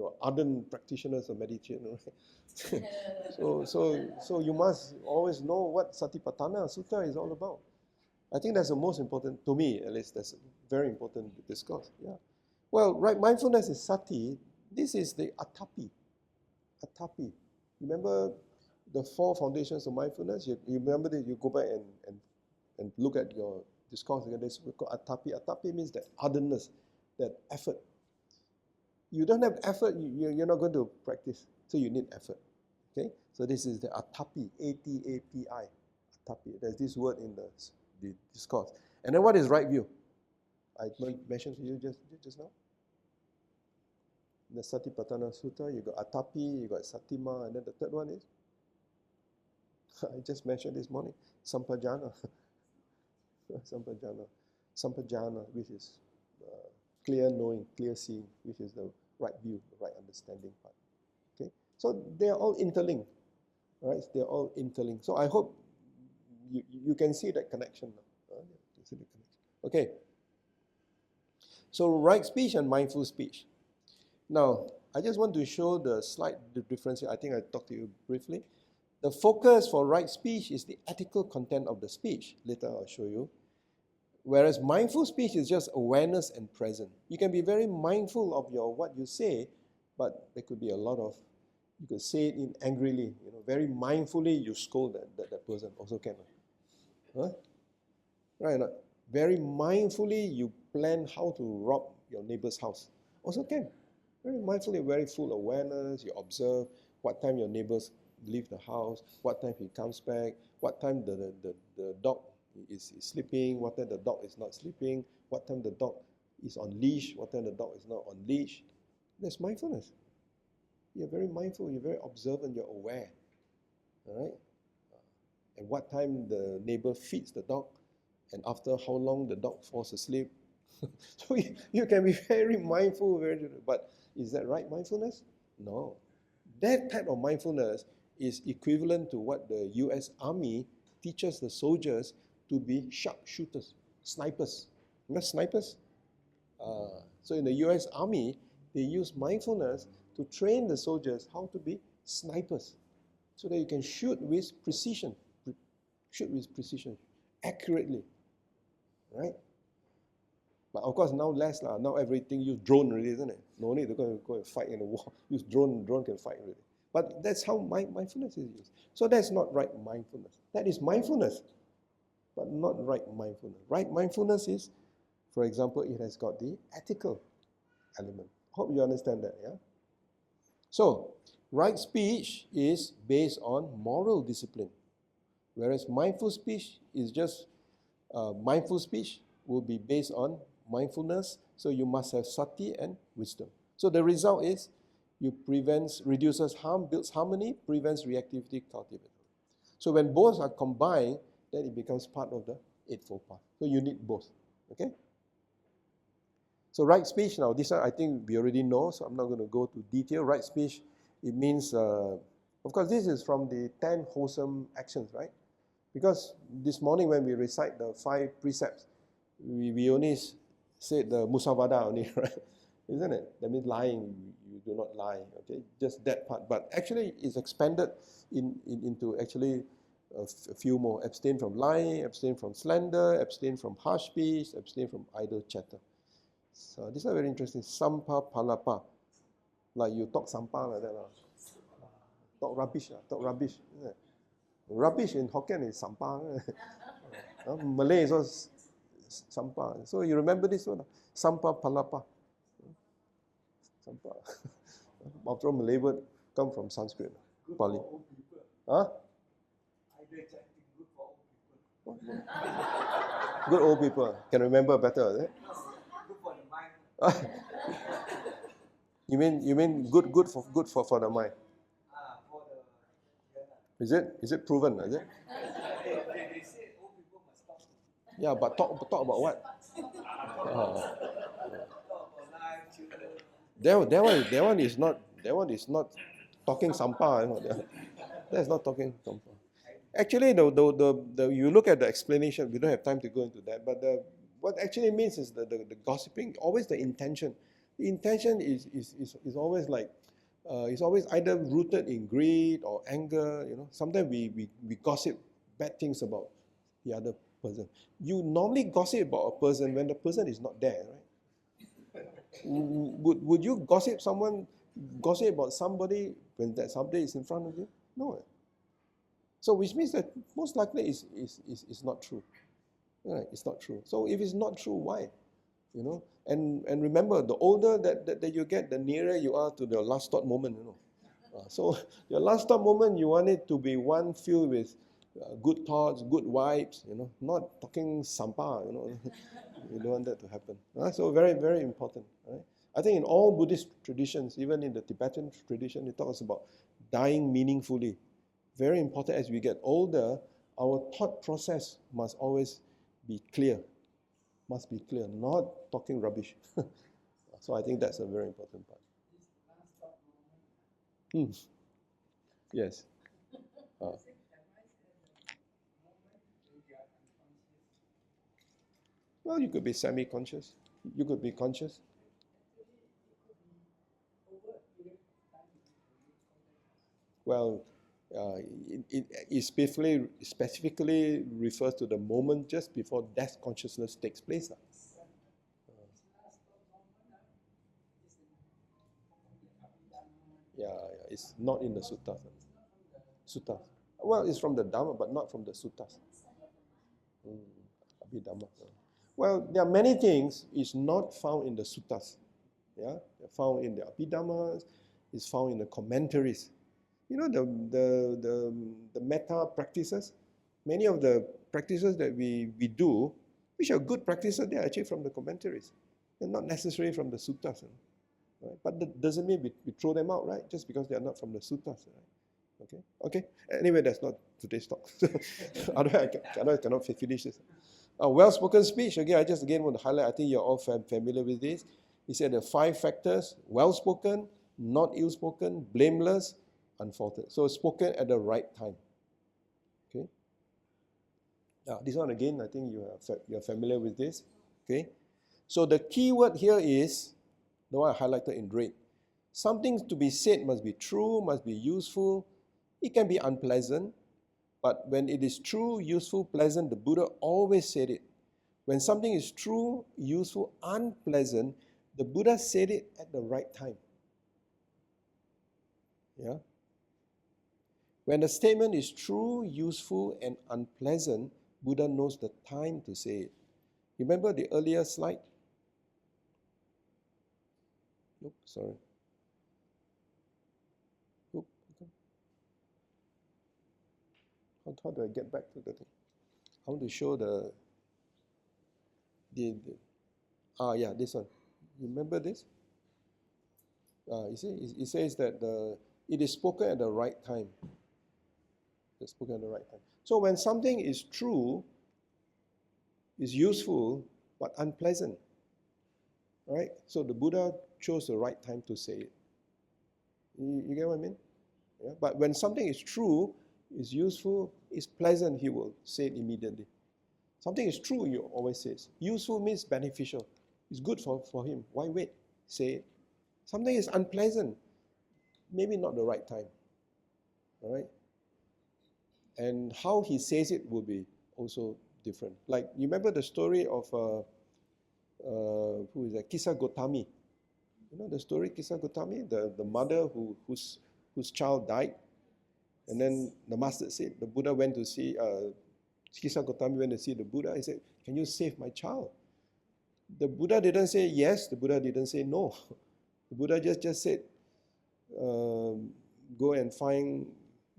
are ardent practitioners of meditation, right? so you must always know what Satipatthana Sutta is all about. I think that's the most important, to me at least, that's a very important discourse. Yeah. Well, right, mindfulness is sati. This is the atapi. Atapi. Remember the 4 foundations of mindfulness? You remember that you go back and look at your discourse again. This we call atapi. Atapi means that ardentness, that effort. You don't have effort, you're not going to practice. So you need effort. Okay? So this is the atapi, A-T-A-P-I. Atapi. There's this word in the discourse. And then what is right view? I mentioned to you just now. In the Satipatthana Sutta, you got atapi, you got satima, and then the third one is? I just mentioned this morning, sampajana. Sampajana, which is clear knowing, clear seeing, which is the right view, the right understanding part. Okay? So they are all interlinked. Right? They are all interlinked. So I hope you can see that connection now. Okay. So right speech and mindful speech. Now, I just want to show the slight difference here. I think I talked to you briefly. The focus for right speech is the ethical content of the speech. Later I'll show you. Whereas mindful speech is just awareness and present. You can be very mindful of what you say, but there could be a lot of, you could say it in angrily, very mindfully you scold that person, also can. Huh? Right? Very mindfully you plan how to rob your neighbor's house, also can. Very mindfully, very full awareness, you observe what time your neighbors leave the house, what time he comes back, what time the dog is sleeping, what time the dog is not sleeping, what time the dog is on leash, what time the dog is not on leash. That's mindfulness. You're very mindful, you're very observant, you're aware. All right? And what time the neighbor feeds the dog, and after how long the dog falls asleep. So you can be very mindful, but is that right mindfulness? No. That type of mindfulness is equivalent to what the US Army teaches the soldiers to be sharpshooters, snipers. You know snipers? So in the US Army, they use mindfulness to train the soldiers how to be snipers, so that you can shoot with precision, accurately, right? But of course now less lah. Now everything use drone already, isn't it? No need to go and fight in a war. Use drone can fight already. But that's how mindfulness is used. So that's not right mindfulness. That is mindfulness, but not right mindfulness. Right mindfulness is, for example, it has got the ethical element. Hope you understand that, yeah? So, right speech is based on moral discipline, whereas mindful speech is just, mindful speech will be based on mindfulness, so you must have sati and wisdom. So the result is, reduces harm, builds harmony, prevents reactivity, cultivating. So when both are combined, then it becomes part of the Eightfold Path. So you need both, okay? So right speech, now this one I think we already know, so I'm not going to go to detail. Right speech, it means, of course this is from the 10 wholesome actions, right? Because this morning when we recite the 5 precepts, we only said the musavada only, right? Isn't it? That means lying, you do not lie, okay? Just that part. But actually it's expanded into actually a few more. Abstain from lying, abstain from slander, abstain from harsh speech, abstain from idle chatter. So these are very interesting. Sampa palapa. Like you talk sampa like that. Talk rubbish. Talk rubbish. Rubbish in Hokkien is sampa. Malay is also sampa. So you remember this one? Sampa palapa. Sampa. After all, Malay word come from Sanskrit. Pali. Huh? Good old people. Can remember better, is it? You mean good for the mind? Is it proven? Is it? Yeah, but talk about what? That one is not talking sampa. That's not talking sampa. Actually, you look at the explanation. We don't have time to go into that. But what actually means is the gossiping. Always the intention. The intention is always like, it's always either rooted in greed or anger. You know, sometimes we gossip bad things about the other person. You normally gossip about a person when the person is not there, right? Would you gossip about somebody when that somebody is in front of you? No. So which means that most likely is not true. Right? It's not true. So if it's not true, why? You know, and remember, the older that you get, the nearer you are to the last thought moment. You know, so your last thought moment, you want it to be one filled with good thoughts, good vibes. You know, not talking sampa. You know, you don't want that to happen. So very, very important. Right? I think in all Buddhist traditions, even in the Tibetan tradition, it talks about dying meaningfully. Very important. As we get older, our thought process must always be clear. Must be clear, not talking rubbish. So I think that's a very important part. Yes. Well, you could be semi-conscious. You could be conscious. Well, it specifically refers to the moment just before death consciousness takes place. Yeah, it's not in the suttas. Suttas. Well, it's from the Dhamma, but not from the suttas. Abhidhamma. Well, there are many things is not found in the suttas. Yeah, they're found in the Abhidhammas. It's found in the commentaries. You know, the metta practices, many of the practices that we do, which are good practices, they are actually from the commentaries. They're not necessarily from the suttas. Right? But that doesn't mean we throw them out, right? Just because they are not from the suttas. Right? Okay. Anyway, that's not today's talk. Otherwise, I cannot finish this. Well-spoken speech, again, I just want to highlight, I think you're all familiar with this. He said the 5 factors: well-spoken, not ill-spoken, blameless, unfaltered. So spoken at the right time. Okay. Now this one again, I think you're familiar with this. Okay. So the key word here is the one I highlighted in red. Something to be said must be true, must be useful. It can be unpleasant, but when it is true, useful, pleasant, the Buddha always said it. When something is true, useful, unpleasant, the Buddha said it at the right time. Yeah. When a statement is true, useful, and unpleasant, Buddha knows the time to say it. Remember the earlier slide? Oops, sorry. Oops, okay. How do I get back to the thing? I want to show yeah, this one. Remember this? You see, it says that it is spoken at the right time. It's spoken at the right time. So when something is true, is useful, but unpleasant, right? So the Buddha chose the right time to say it. You get what I mean? Yeah? But when something is true, is useful, is pleasant, he will say it immediately. Something is true, he always says. Useful means beneficial. It's good for him. Why wait? Say it. Something is unpleasant, maybe not the right time. All right? And how he says it will be also different. Like, you remember the story of, who is that? Kisah Gotami. You know the story, Kisah Gotami? The mother whose child died. And then the master said, the Buddha went to see, Kisah Gotami went to see the Buddha. He said, can you save my child? The Buddha didn't say yes, the Buddha didn't say no. The Buddha just said, go and find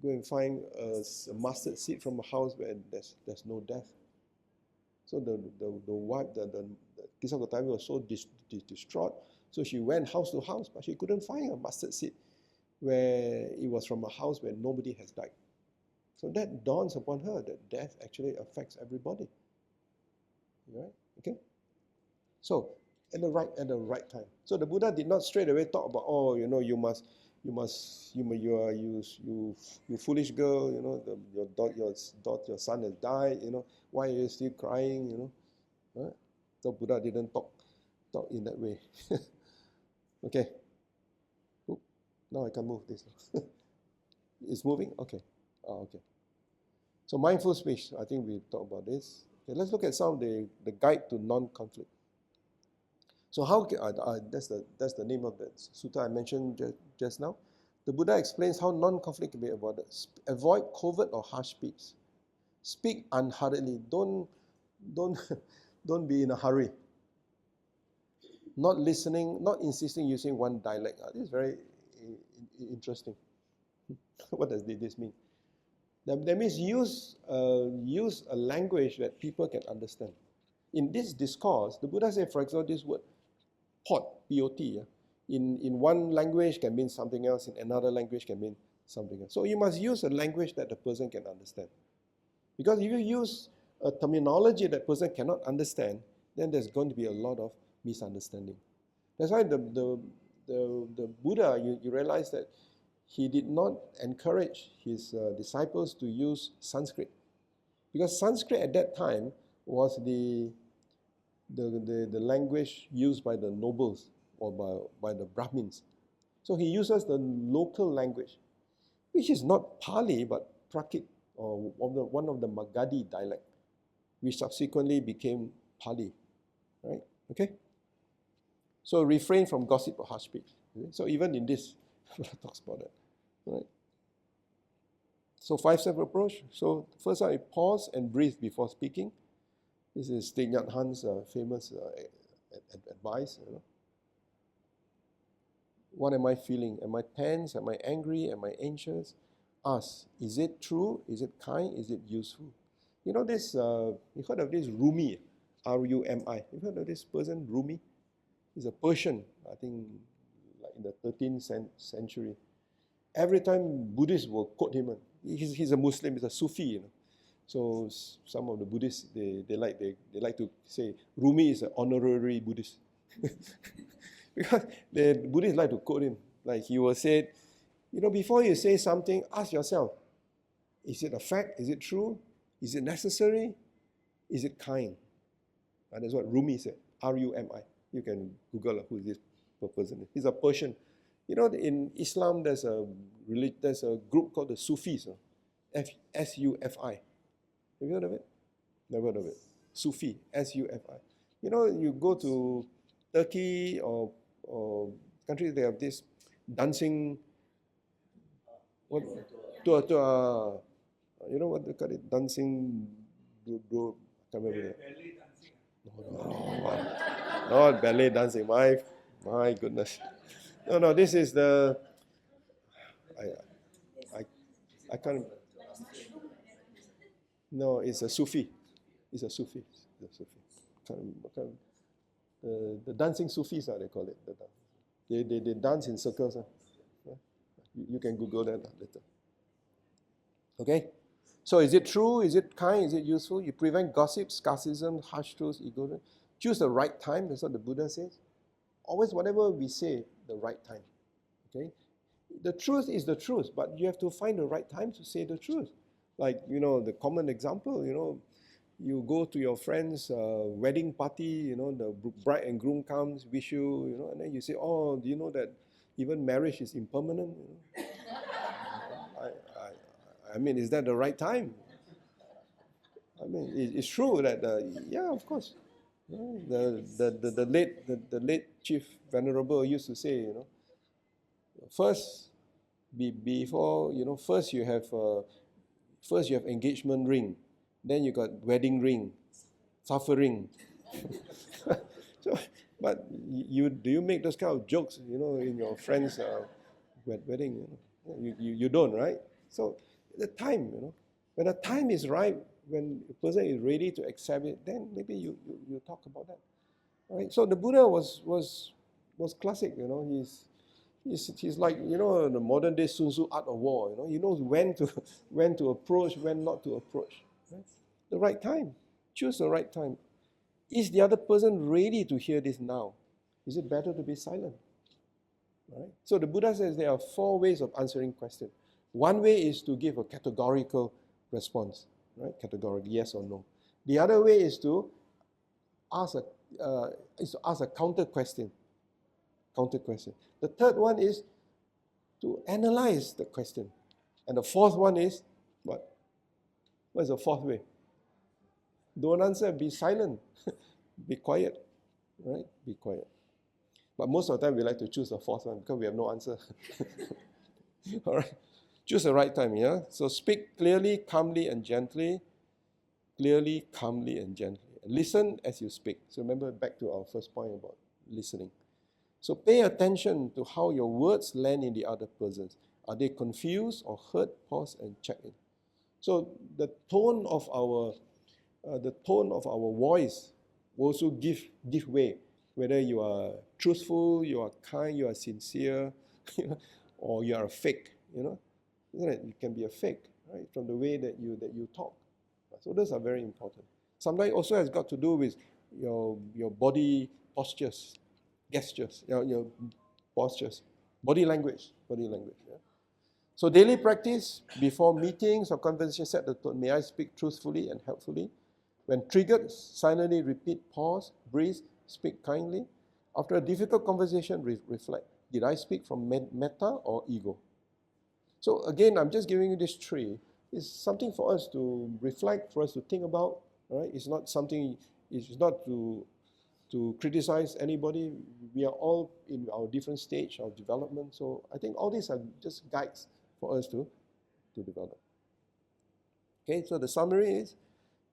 a mustard seed from a house where there's no death. So the wife, the Kisah Gotami was so distraught. So she went house to house, but she couldn't find a mustard seed where it was from a house where nobody has died. So that dawns upon her that death actually affects everybody. Right? Okay? So at the right time. So the Buddha did not straight away talk about, oh, you know, you foolish girl, you know, your son has died, you know, why are you still crying, you know? Right? So Buddha didn't talk in that way. Okay. Oop, now I can move this. It's moving? Okay. Okay. So mindful speech, I think we talked about this. Okay, let's look at some of the guide to non-conflict. So how that's the name of the sutta I mentioned just now. The Buddha explains how non-conflict can be avoided. Avoid covert or harsh speech. Speak unhurriedly. Don't be in a hurry. Not listening, not insisting using one dialect. This is very interesting. What does this mean? That means use a language that people can understand. In this discourse, the Buddha said, for example, this word pot, P-O-T, in one language can mean something else, in another language can mean something else. So you must use a language that the person can understand. Because if you use a terminology that person cannot understand, then there's going to be a lot of misunderstanding. That's why the Buddha, you realize that he did not encourage his disciples to use Sanskrit. Because Sanskrit at that time was the language used by the nobles or by the Brahmins. So he uses the local language, which is not Pali but Prakrit, or one of the Magadhi dialect, which subsequently became Pali. Right? Okay? So refrain from gossip or harsh speech. Okay? So even in this, talks about that. Right? So 5-step approach. So first I pause and breathe before speaking. This is Thich Nhat Hanh's famous advice. You know. What am I feeling? Am I tense? Am I angry? Am I anxious? Ask, is it true? Is it kind? Is it useful? You know this, you heard of this Rumi, R-U-M-I. You heard of this person, Rumi? He's a Persian, I think like in the 13th century. Every time Buddhists will quote him, he's a Muslim, he's a Sufi, you know. So some of the Buddhists, they like to say Rumi is an honorary Buddhist. Because the Buddhists like to quote him. Like he will say, before you say something, ask yourself, is it a fact? Is it true? Is it necessary? Is it kind? And that's what Rumi said, R-U-M-I. You can Google who this person is. He's a Persian. In Islam, there's a group called the Sufis, S-U-F-I. Have you heard of it? Never heard of it. Sufi, S-U-F-I. You go to Turkey or countries, they have this dancing, tour, what they call it? Dancing, I can't remember that. No, not ballet dancing. My goodness. No, this is the, I can't, no, it's a Sufi. It's a Sufi. The dancing Sufis, they call it. They dance in circles. You can Google that later. Okay? So is it true? Is it kind? Is it useful? You prevent gossip, scarcism, harsh truths, ego. Choose the right time. That's what the Buddha says. Always whatever we say, the right time. Okay? The truth is the truth, but you have to find the right time to say the truth. Like, the common example, you go to your friend's wedding party, the bride and groom comes, wish you, and then you say, oh, do you know that even marriage is impermanent? I mean, is that the right time? I mean, it's true that, yeah, of course. The late Chief Venerable used to say, first, before, first you have engagement ring, then you got wedding ring, suffering. So, but do you make those kind of jokes, in your friends' wedding? You don't, right? So the time, when the time is right, when a person is ready to accept it, then maybe you talk about that. Right? So the Buddha was classic, He's like, the modern day Sun Tzu art of war, He knows when to approach, when not to approach. Right? The right time. Choose the right time. Is the other person ready to hear this now? Is it better to be silent? Right? So the Buddha says there are 4 ways of answering questions. One way is to give a categorical response, right? Categorical, yes or no. The other way is to ask a counter question. The third one is to analyze the question. And the fourth one is what? What is the fourth way? Don't answer, be silent. Be quiet. Right? Be quiet. But most of the time we like to choose the fourth one because we have no answer. All right. Choose the right time, yeah? So speak clearly, calmly, and gently. Clearly, calmly, and gently. Listen as you speak. So remember back to our first point about listening. So pay attention to how your words land in the other person's. Are they confused or hurt? Pause and check in. So the tone of our voice will also give way. Whether you are truthful, you are kind, you are sincere, or you are a fake. Isn't it? You can be a fake, right? From the way that you talk. So those are very important. Sometimes also has got to do with your body postures, gestures, your postures, body language. Yeah? So daily practice, before meetings or conversations, set the tone. May I speak truthfully and helpfully? When triggered, silently repeat, pause, breathe, speak kindly. After a difficult conversation, reflect. Did I speak from metta or ego? So again, I'm just giving you this 3. It's something for us to reflect, for us to think about. Right? It's not to criticize anybody. We are all in our different stage of development. So I think all these are just guides for us to develop. Okay, so the summary is,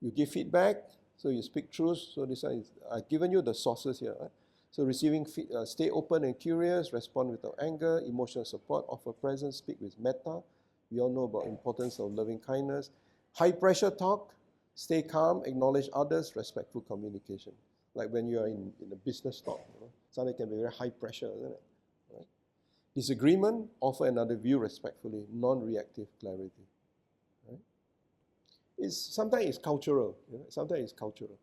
you give feedback, so you speak truth. So this one is, I've given you the sources here. Right? So receiving, stay open and curious, respond without anger, emotional support, offer presence, speak with metta. We all know about importance of loving kindness. High pressure talk, stay calm, acknowledge others, respectful communication. Like when you are in a business talk, something can be very high pressure, isn't it? Right? Disagreement, offer another view respectfully, non-reactive clarity. Right? Sometimes it's cultural. Sometimes it's cultural.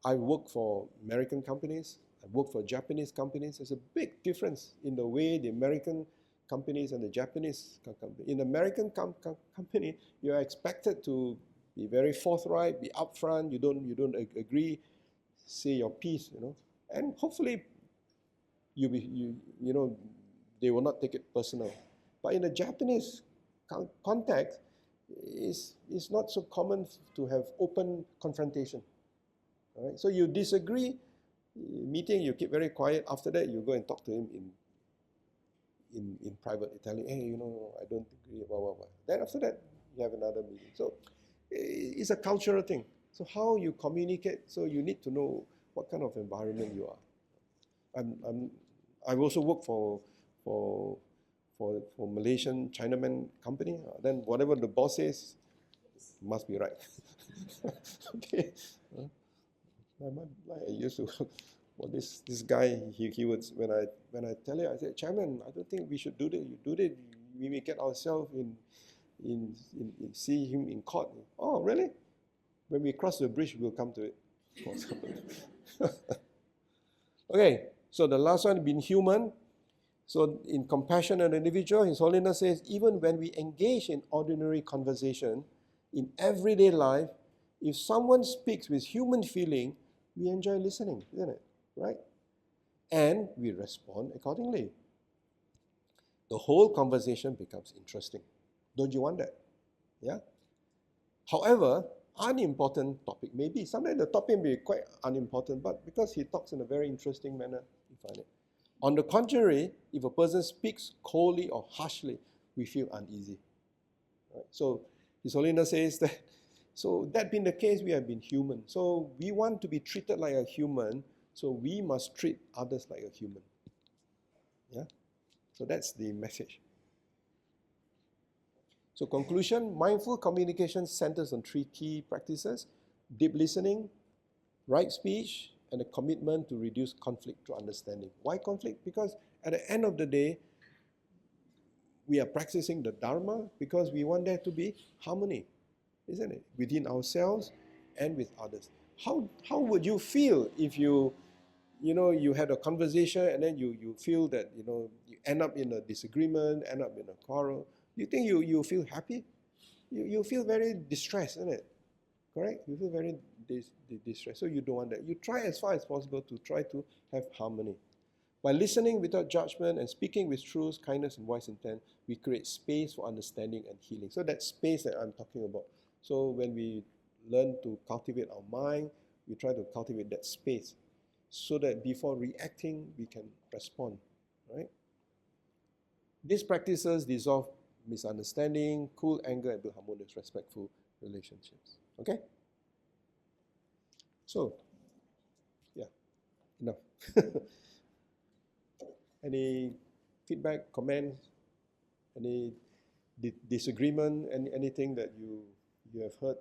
I work for American companies. I work for Japanese companies. There's a big difference in the way the American companies and the Japanese company. In American company, you are expected to be very forthright, be upfront. You don't agree, say your piece, and hopefully they will not take it personal. But in a Japanese context, it's not so common to have open confrontation. All right? So you disagree, meeting, you keep very quiet. After that, you go and talk to him in private. You tell him, hey, I don't agree, blah, blah, blah. Then after that, you have another meeting. So it's a cultural thing. So how you communicate, so you need to know what kind of environment you are. I've also worked for Malaysian Chinaman company. Then whatever the boss says must be right. Okay. I used to, well, this guy, he would, when I tell him, I said, Chairman, I don't think we should do that. You do that, we may get ourselves see him in court. Oh, really? When we cross the bridge, we'll come to it. Okay, so the last one, being human. So in compassion and individual, His Holiness says, even when we engage in ordinary conversation, in everyday life, if someone speaks with human feeling, we enjoy listening, isn't it? Right? And we respond accordingly. The whole conversation becomes interesting. Don't you want that? Yeah? However, unimportant topic maybe. Sometimes the topic may be quite unimportant, but because he talks in a very interesting manner, we find it. On the contrary, if a person speaks coldly or harshly, we feel uneasy. Right? So His Holiness says that, so that being the case, we have been human. So we want to be treated like a human, so we must treat others like a human. Yeah? So that's the message. So conclusion, mindful communication centers on 3 key practices: deep listening, right speech, and a commitment to reduce conflict through understanding. Why conflict? Because at the end of the day, we are practicing the Dharma because we want there to be harmony, isn't it? Within ourselves and with others. How would you feel if you had a conversation and then you feel that, you end up in a disagreement, end up in a quarrel? You think you feel happy? You feel very distressed, isn't it? Correct? You feel very distressed. So you don't want that. You try as far as possible to try to have harmony. By listening without judgment and speaking with truth, kindness, and wise intent, we create space for understanding and healing. So that space that I'm talking about. So when we learn to cultivate our mind, we try to cultivate that space so that before reacting, we can respond. Right? These practices dissolve misunderstanding, cool anger, and build harmonious, respectful relationships. Okay? So, yeah, enough. Any feedback, comments, any disagreement, anything that you have heard